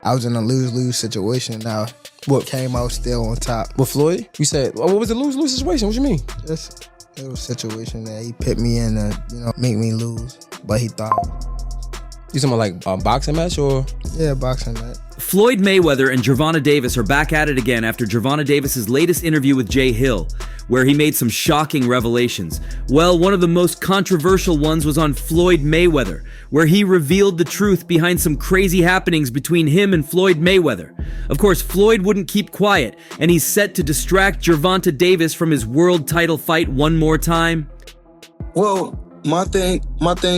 I was in a lose-lose situation. Now, what came out still on top. With Floyd? You said, what was the lose-lose situation? What you mean? Just, it was a situation that he put me in to, make me lose. But he thought. You talking about like a boxing match or? Yeah, boxing match. Floyd Mayweather and Gervonta Davis are back at it again after Gervonta Davis's latest interview with Jay Hill, where he made some shocking revelations. Well, one of the most controversial ones was on Floyd Mayweather, where he revealed the truth behind some crazy happenings between him and Floyd Mayweather. Of course, Floyd wouldn't keep quiet, and he's set to distract Gervonta Davis from his world title fight one more time. Well, my thing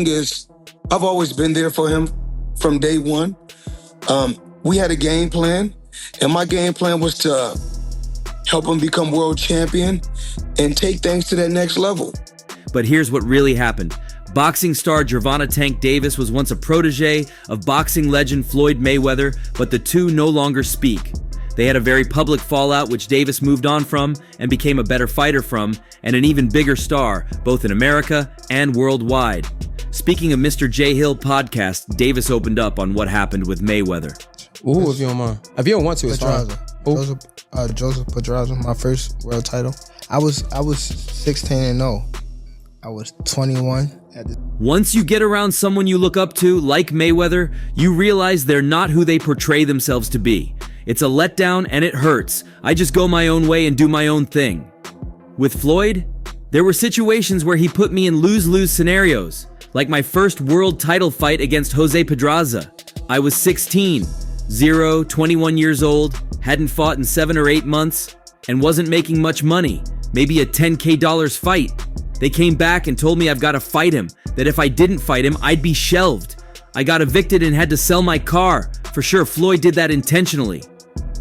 is, I've always been there for him from day one. We had a game plan, and my game plan was to help him become world champion and take things to that next level. But here's what really happened. Boxing star Gervonta "Tank" Davis was once a protege of boxing legend Floyd Mayweather, but the two no longer speak. They had a very public fallout which Davis moved on from and became a better fighter from, and an even bigger star, both in America and worldwide. Speaking of Mr. J. Hill podcast, Davis opened up on what happened with Mayweather. Ooh, if you don't mind. If you don't want to, it's fine. Joseph Pedraza, my first world title. I was 16-0. I was 21 at the. Once you get around someone you look up to, like Mayweather, you realize they're not who they portray themselves to be. It's a letdown and it hurts. I just go my own way and do my own thing. With Floyd, there were situations where he put me in lose-lose scenarios, like my first world title fight against Jose Pedraza. I was 16, 21 years old, hadn't fought in 7 or 8 months, and wasn't making much money, maybe a $10K fight. They came back and told me I've got to fight him, that if I didn't fight him, I'd be shelved. I got evicted and had to sell my car. For sure, Floyd did that intentionally.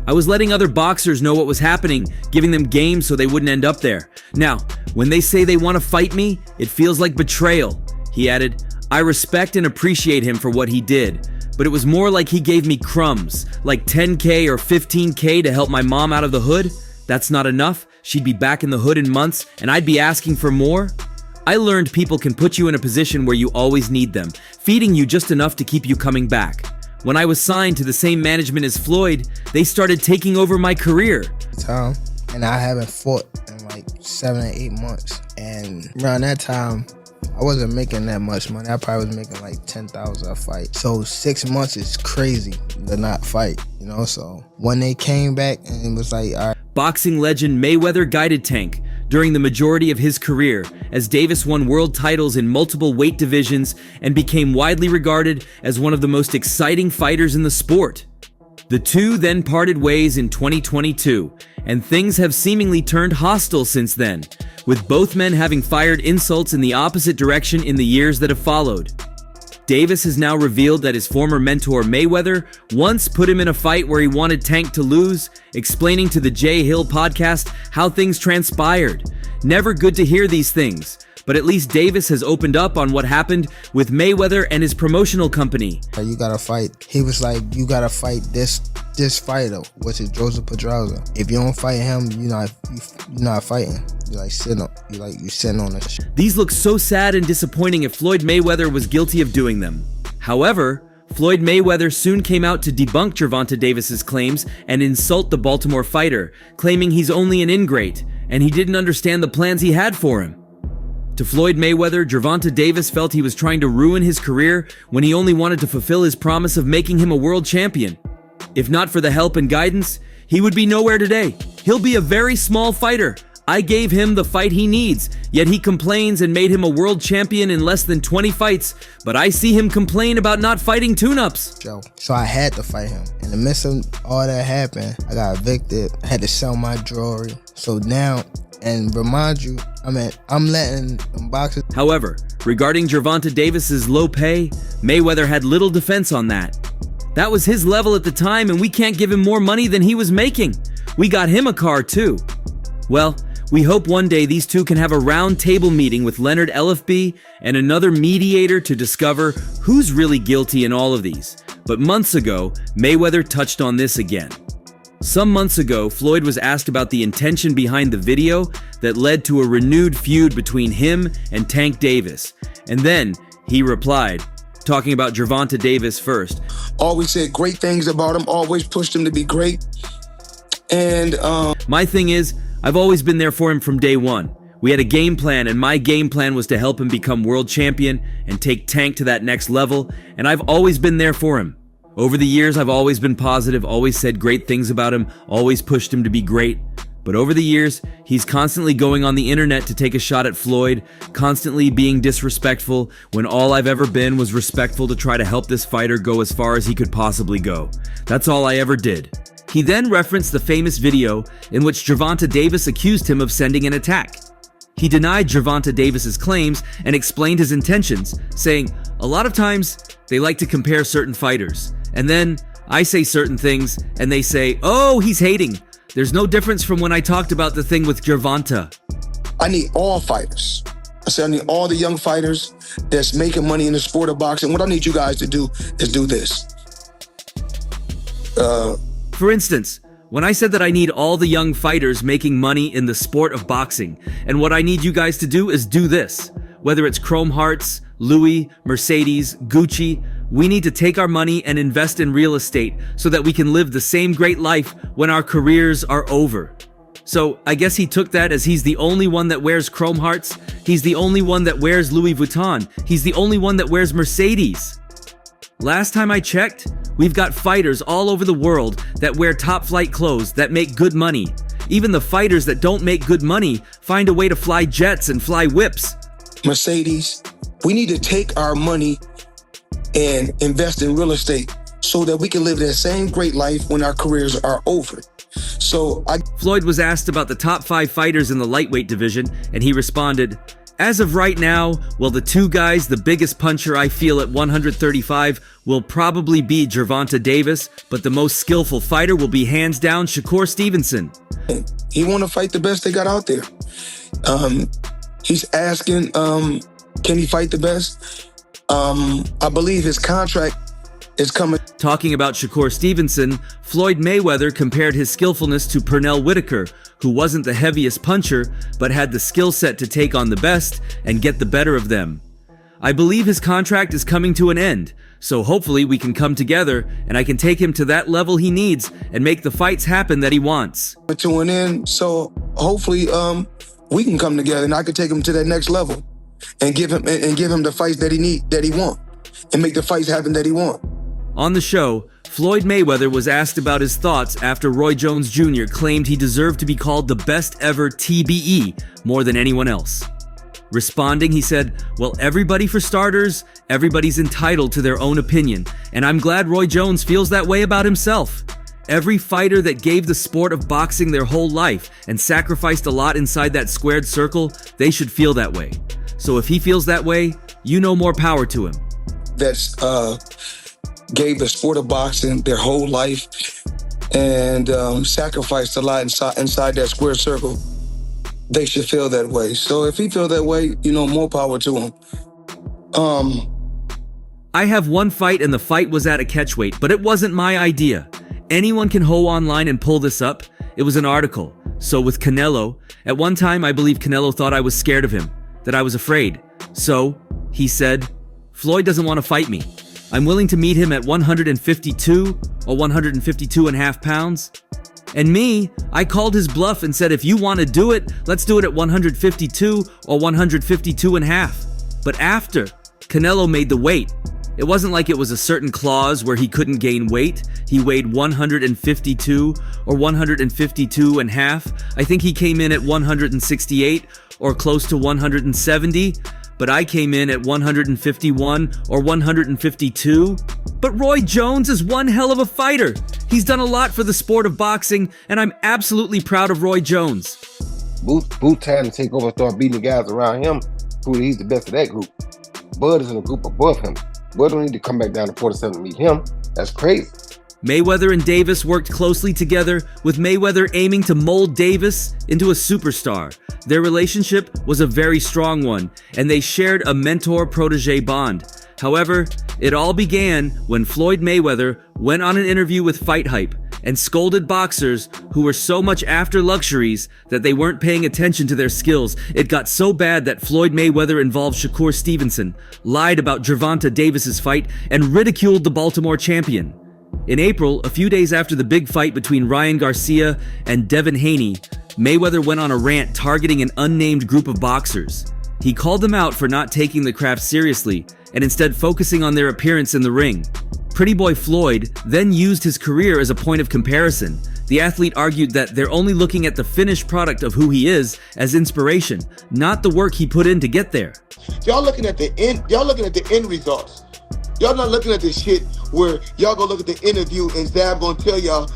I was letting other boxers know what was happening, giving them games so they wouldn't end up there. Now, when they say they want to fight me, it feels like betrayal. He added, I respect and appreciate him for what he did, but it was more like he gave me crumbs, like $10K or $15K to help my mom out of the hood. That's not enough. She'd be back in the hood in months, and I'd be asking for more. I learned people can put you in a position where you always need them, feeding you just enough to keep you coming back. When I was signed to the same management as Floyd, they started taking over my career. And I haven't fought in like 7 or 8 months. And around that time, I wasn't making that much money. I probably was making like $10,000 a fight. So 6 months is crazy to not fight, So when they came back and it was like, all right. Boxing legend Mayweather guided Tank during the majority of his career, as Davis won world titles in multiple weight divisions and became widely regarded as one of the most exciting fighters in the sport. The two then parted ways in 2022, and things have seemingly turned hostile since then, with both men having fired insults in the opposite direction in the years that have followed. Davis has now revealed that his former mentor Mayweather once put him in a fight where he wanted Tank to lose, explaining to the Jay Hill podcast how things transpired. Never good to hear these things, but at least Davis has opened up on what happened with Mayweather and his promotional company. You gotta fight. He was like, you gotta fight this fighter, which is Joseph Pedraza. If you don't fight him, you're not fighting. You're sitting on the shit. These look so sad and disappointing if Floyd Mayweather was guilty of doing them. However, Floyd Mayweather soon came out to debunk Gervonta Davis's claims and insult the Baltimore fighter, claiming he's only an ingrate and he didn't understand the plans he had for him. To Floyd Mayweather, Gervonta Davis felt he was trying to ruin his career when he only wanted to fulfill his promise of making him a world champion. If not for the help and guidance, he would be nowhere today. He'll be a very small fighter. I gave him the fight he needs, yet he complains and made him a world champion in less than 20 fights, but I see him complain about not fighting tune-ups. So I had to fight him. In the midst of all that happened, I got evicted. I had to sell my jewelry. So now, and remind you, I'm letting them boxers. However, regarding Gervonta Davis's low pay, Mayweather had little defense on that. That was his level at the time, and we can't give him more money than he was making. We got him a car too. Well, we hope one day these two can have a round table meeting with Leonard LFB and another mediator to discover who's really guilty in all of these. But months ago, Mayweather touched on this again. Some months ago, Floyd was asked about the intention behind the video that led to a renewed feud between him and Tank Davis. And then he replied, talking about Gervonta Davis first. Always said great things about him, always pushed him to be great. And my thing is, I've always been there for him from day one. We had a game plan, and my game plan was to help him become world champion and take Tank to that next level, and I've always been there for him. Over the years, I've always been positive, always said great things about him, always pushed him to be great. But over the years, he's constantly going on the internet to take a shot at Floyd, constantly being disrespectful when all I've ever been was respectful to try to help this fighter go as far as he could possibly go. That's all I ever did. He then referenced the famous video in which Gervonta Davis accused him of sending an attack. He denied Gervonta Davis's claims and explained his intentions, saying, "A lot of times, they like to compare certain fighters, and then I say certain things, and they say, oh, he's hating. There's no difference from when I talked about the thing with Gervonta." I need all fighters. I said I need all the young fighters that's making money in the sport of boxing. What I need you guys to do is do this. For instance, when I said that I need all the young fighters making money in the sport of boxing, and what I need you guys to do is do this. Whether it's Chrome Hearts, Louis, Mercedes, Gucci, we need to take our money and invest in real estate so that we can live the same great life when our careers are over. So I guess he took that as he's the only one that wears Chrome Hearts, he's the only one that wears Louis Vuitton, he's the only one that wears Mercedes. Last time I checked, we've got fighters all over the world that wear top flight clothes that make good money. Even the fighters that don't make good money find a way to fly jets and fly whips. Mercedes, we need to take our money and invest in real estate so that we can live that same great life when our careers are over. Floyd was asked about the top 5 fighters in the lightweight division, and he responded, "As of right now, well, the two guys, the biggest puncher I feel at 135 will probably be Gervonta Davis, but the most skillful fighter will be hands down Shakur Stevenson." He want to fight the best they got out there. He's asking, can he fight the best? I believe his contract is coming. Talking about Shakur Stevenson, Floyd Mayweather compared his skillfulness to Pernell Whitaker, who wasn't the heaviest puncher, but had the skill set to take on the best and get the better of them. I believe his contract is coming to an end, so hopefully we can come together and I can take him to that level he needs and make the fights happen that he wants. To an end, so hopefully we can come together and I can take him to that next level and give him the fights that he want, and make the fights happen that he want. On the show, Floyd Mayweather was asked about his thoughts after Roy Jones Jr. claimed he deserved to be called the best ever TBE more than anyone else. Responding, he said, "Well, everybody for starters, everybody's entitled to their own opinion, and I'm glad Roy Jones feels that way about himself. Every fighter that gave the sport of boxing their whole life and sacrificed a lot inside that squared circle, they should feel that way. So if he feels that way, more power to him." That's gave the sport of boxing their whole life and sacrificed a lot inside that square circle. They should feel that way. So if he feels that way, more power to him. I have one fight and the fight was at a catchweight, but it wasn't my idea. Anyone can hoe online and pull this up. It was an article. So with Canelo, at one time I believe Canelo thought I was scared of him, that I was afraid. So he said, "Floyd doesn't want to fight me. I'm willing to meet him at 152 or 152 and a half pounds. And me, I called his bluff and said, if you want to do it, let's do it at 152 or 152 and a half. But after Canelo made the weight, it wasn't like it was a certain clause where he couldn't gain weight. He weighed 152 or 152 and a half. I think he came in at 168 or close to 170. But I came in at 151 or 152. But Roy Jones is one hell of a fighter. He's done a lot for the sport of boxing, and I'm absolutely proud of Roy Jones. Boot time to take over and start beating the guys around him. He's the best of that group. Bud is in a group above him. Bud don't need to come back down to 47 to meet him. That's crazy. Mayweather and Davis worked closely together, with Mayweather aiming to mold Davis into a superstar. Their relationship was a very strong one, and they shared a mentor-protege bond. However, it all began when Floyd Mayweather went on an interview with Fight Hype and scolded boxers who were so much after luxuries that they weren't paying attention to their skills. It got so bad that Floyd Mayweather involved Shakur Stevenson, lied about Gervonta Davis's fight, and ridiculed the Baltimore champion. In April, a few days after the big fight between Ryan Garcia and Devin Haney, Mayweather went on a rant targeting an unnamed group of boxers. He called them out for not taking the craft seriously and instead focusing on their appearance in the ring. Pretty boy Floyd then used his career as a point of comparison. The athlete argued that they're only looking at the finished product of who he is as inspiration, not the work he put in to get there. Y'all looking at the end. Y'all looking at the end results. Y'all not looking at this shit where y'all go look at the interview and Zab gonna tell y'all,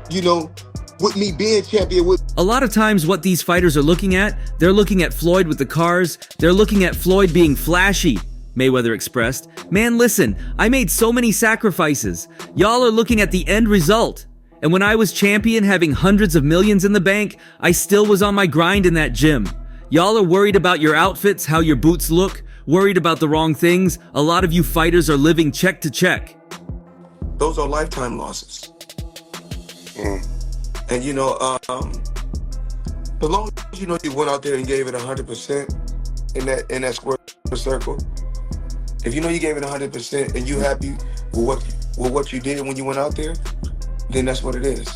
you know, with me being champion with. A lot of times what these fighters are looking at, they're looking at Floyd with the cars, they're looking at Floyd being flashy, Mayweather expressed. Man, listen, I made so many sacrifices. Y'all are looking at the end result. And when I was champion having hundreds of millions in the bank, I still was on my grind in that gym. Y'all are worried about your outfits, how your boots look, worried about the wrong things. A lot of you fighters are living check to check. Those are lifetime losses. And you know, as long as you know you went out there and gave it 100% in that square circle, if you know you gave it 100% and you happy with what you did when you went out there, then that's what it is.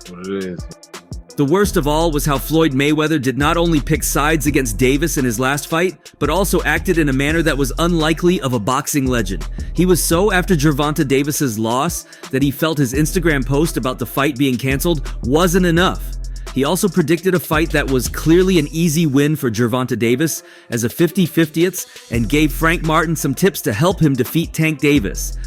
What it is. The worst of all was how Floyd Mayweather did not only pick sides against Davis in his last fight, but also acted in a manner that was unlikely of a boxing legend. He was so after Gervonta Davis's loss that he felt his Instagram post about the fight being canceled wasn't enough. He also predicted a fight that was clearly an easy win for Gervonta Davis as a 50-50th and gave Frank Martin some tips to help him defeat Tank Davis.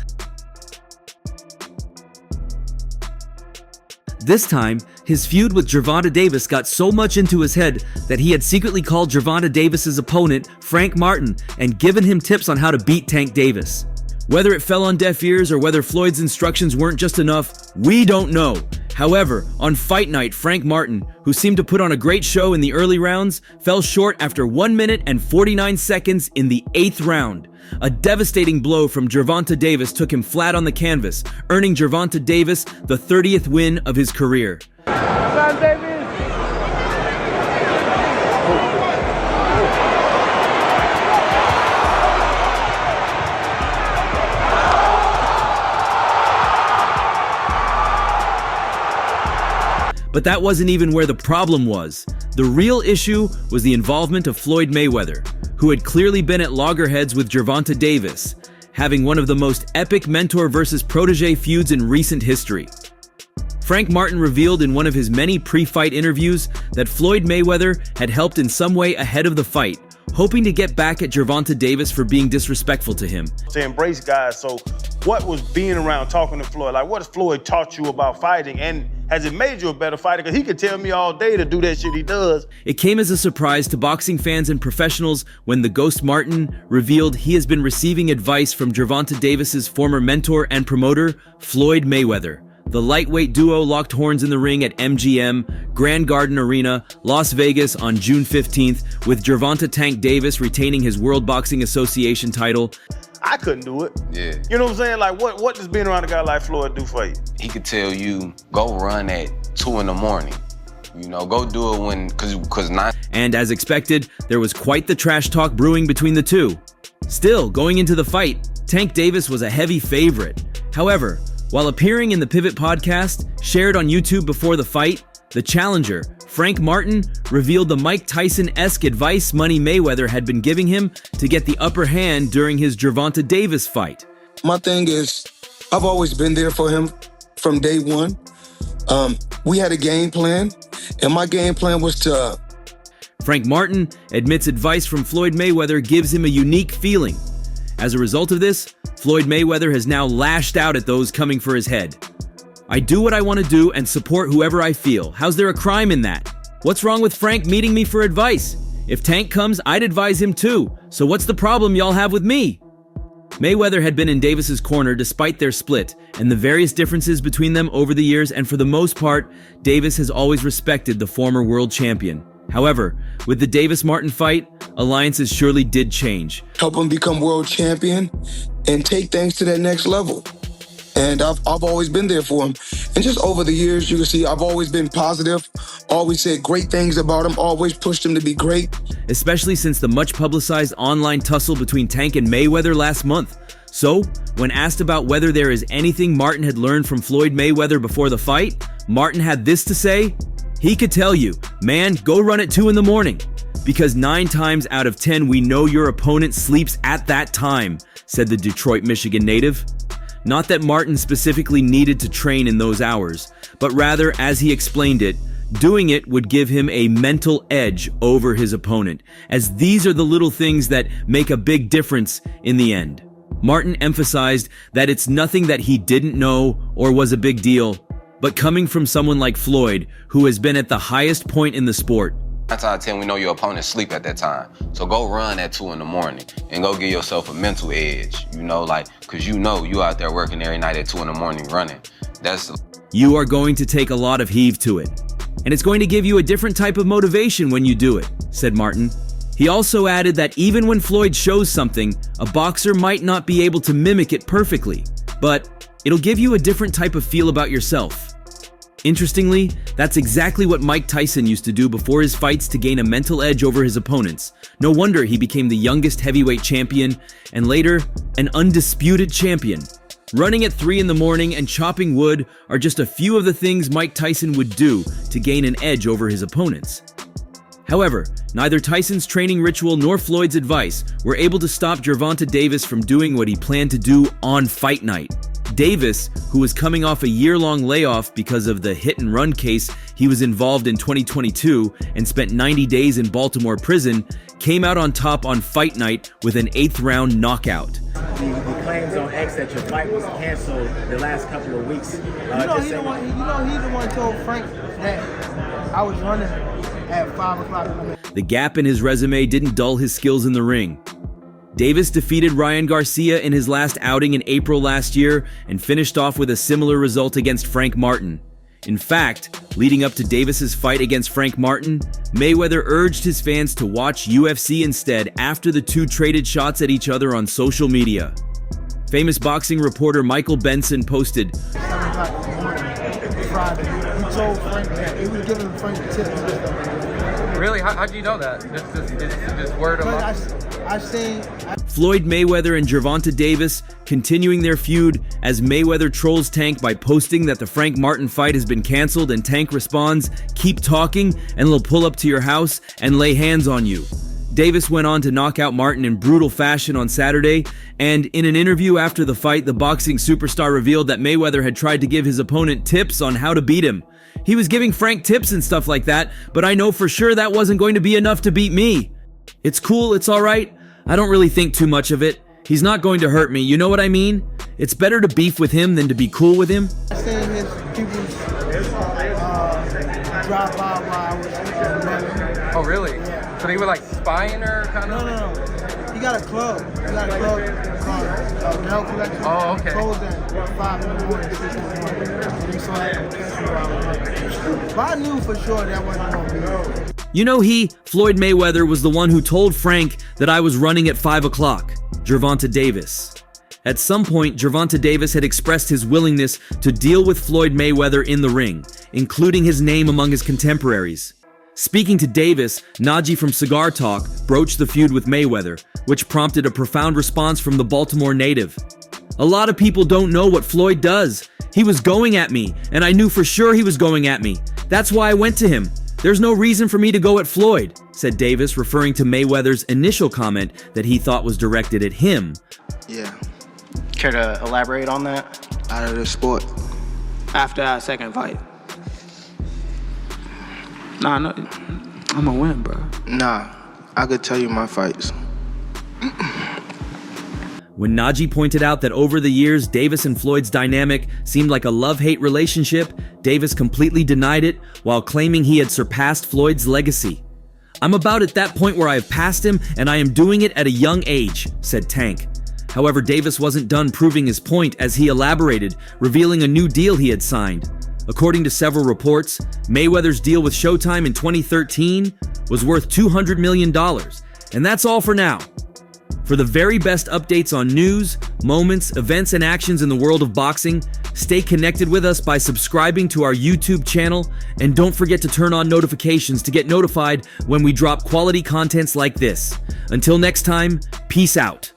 This time, his feud with Gervonta Davis got so much into his head that he had secretly called Gervonta Davis's opponent, Frank Martin, and given him tips on how to beat Tank Davis. Whether it fell on deaf ears or whether Floyd's instructions weren't just enough, we don't know. However, on fight night, Frank Martin, who seemed to put on a great show in the early rounds, fell short after 1 minute and 49 seconds in the 8th round. A devastating blow from Gervonta Davis took him flat on the canvas, earning Gervonta Davis the 30th win of his career. But that wasn't even where the problem was. The real issue was the involvement of Floyd Mayweather, who had clearly been at loggerheads with Gervonta Davis, having one of the most epic mentor versus protege feuds in recent history. Frank Martin revealed in one of his many pre-fight interviews that Floyd Mayweather had helped in some way ahead of the fight, hoping to get back at Gervonta Davis for being disrespectful to him. To embrace guys, so what was being around talking to Floyd? Like, what has Floyd taught you about fighting? And has it made you a better fighter? Because he could tell me all day to do that shit he does. It came as a surprise to boxing fans and professionals when the Ghost Martin revealed he has been receiving advice from Gervonta Davis's former mentor and promoter, Floyd Mayweather. The lightweight duo locked horns in the ring at MGM, Grand Garden Arena, Las Vegas on June 15th, with Gervonta Tank Davis retaining his World Boxing Association title. I couldn't do it. Yeah. You know what I'm saying? Like, what does being around a guy like Floyd do for you? He could tell you, go run at 2 in the morning. You know, go do it when, cause not. And as expected, there was quite the trash talk brewing between the two. Still, going into the fight, Tank Davis was a heavy favorite. However, while appearing in the Pivot podcast, shared on YouTube before the fight, the challenger, Frank Martin, revealed the Mike Tyson-esque advice Money Mayweather had been giving him to get the upper hand during his Gervonta Davis fight. My thing is, I've always been there for him from day one. We had a game plan, and my game plan was to... Frank Martin admits advice from Floyd Mayweather gives him a unique feeling. As a result of this, Floyd Mayweather has now lashed out at those coming for his head. I do what I want to do and support whoever I feel. How's there a crime in that? What's wrong with Frank meeting me for advice? If Tank comes, I'd advise him too. So what's the problem y'all have with me? Mayweather had been in Davis's corner despite their split and the various differences between them over the years, and for the most part, Davis has always respected the former world champion. However, with the Davis-Martin fight, alliances surely did change. Help him become world champion and take things to that next level. And I've always been there for him. And just over the years, you can see I've always been positive, always said great things about him, always pushed him to be great. Especially since the much publicized online tussle between Tank and Mayweather last month. So, when asked about whether there is anything Martin had learned from Floyd Mayweather before the fight, Martin had this to say: he could tell you, man, go run at 2 in the morning. Because 9 times out of 10, we know your opponent sleeps at that time, said the Detroit, Michigan native. Not that Martin specifically needed to train in those hours, but rather, as he explained it, doing it would give him a mental edge over his opponent, as these are the little things that make a big difference in the end. Martin emphasized that it's nothing that he didn't know or was a big deal, but coming from someone like Floyd, who has been at the highest point in the sport. 9 out of 10, we know your opponent sleep at that time. So go run at 2 in the morning and go give yourself a mental edge, cause you out there working every night at 2 in the morning running. You are going to take a lot of heave to it. And it's going to give you a different type of motivation when you do it, said Martin. He also added that even when Floyd shows something, a boxer might not be able to mimic it perfectly, but it'll give you a different type of feel about yourself. Interestingly, that's exactly what Mike Tyson used to do before his fights to gain a mental edge over his opponents. No wonder he became the youngest heavyweight champion, and later, an undisputed champion. Running at 3 in the morning and chopping wood are just a few of the things Mike Tyson would do to gain an edge over his opponents. However, neither Tyson's training ritual nor Floyd's advice were able to stop Gervonta Davis from doing what he planned to do on fight night. Davis, who was coming off a year-long layoff because of the hit-and-run case he was involved in 2022 and spent 90 days in Baltimore prison, came out on top on fight night with an 8th-round knockout. The claims on X that your fight was canceled the last couple of weeks. He's the one told Frank that I was running at 5 o'clock. The gap in his resume didn't dull his skills in the ring. Davis defeated Ryan Garcia in his last outing in April last year and finished off with a similar result against Frank Martin. In fact, leading up to Davis's fight against Frank Martin, Mayweather urged his fans to watch UFC instead after the two traded shots at each other on social media. Famous boxing reporter Michael Benson posted, 7 o'clock in the morning, Friday. He told Frank that he was giving Frank tips. Really? How'd you know that? Just word of mouth? Floyd Mayweather and Gervonta Davis continuing their feud as Mayweather trolls Tank by posting that the Frank Martin fight has been canceled, and Tank responds, "Keep talking and they'll pull up to your house and lay hands on you." Davis went on to knock out Martin in brutal fashion on Saturday, and in an interview after the fight, the boxing superstar revealed that Mayweather had tried to give his opponent tips on how to beat him. He was giving Frank tips and stuff like that, but I know for sure that wasn't going to be enough to beat me. It's cool, it's alright. I don't really think too much of it. He's not going to hurt me, you know what I mean? It's better to beef with him than to be cool with him. I seen his people's drive by while I was running. Oh, really? Yeah. So they were like spying her, kind of? No. He got a club. He got a club called Mail Collection. Oh, okay. He closed at 5 in the morning, 6 in the morning. And he saw that. But I knew for sure that wasn't going to be. You know, Floyd Mayweather, was the one who told Frank that I was running at 5 o'clock, Gervonta Davis. At some point, Gervonta Davis had expressed his willingness to deal with Floyd Mayweather in the ring, including his name among his contemporaries. Speaking to Davis, Najee from Cigar Talk broached the feud with Mayweather, which prompted a profound response from the Baltimore native. "A lot of people don't know what Floyd does. He was going at me, and I knew for sure he was going at me. That's why I went to him. There's no reason for me to go at Floyd," said Davis, referring to Mayweather's initial comment that he thought was directed at him. Yeah. Care to elaborate on that? Out of the sport. After our second fight. Nah, no, I'm gonna win, bro. Nah, I could tell you my fights. When Najee pointed out that over the years, Davis and Floyd's dynamic seemed like a love-hate relationship, Davis completely denied it while claiming he had surpassed Floyd's legacy. "I'm about at that point where I have passed him, and I am doing it at a young age," said Tank. However, Davis wasn't done proving his point as he elaborated, revealing a new deal he had signed. According to several reports, Mayweather's deal with Showtime in 2013 was worth $200 million, and that's all for now. For the very best updates on news, moments, events, and actions in the world of boxing, stay connected with us by subscribing to our YouTube channel, and don't forget to turn on notifications to get notified when we drop quality contents like this. Until next time, peace out.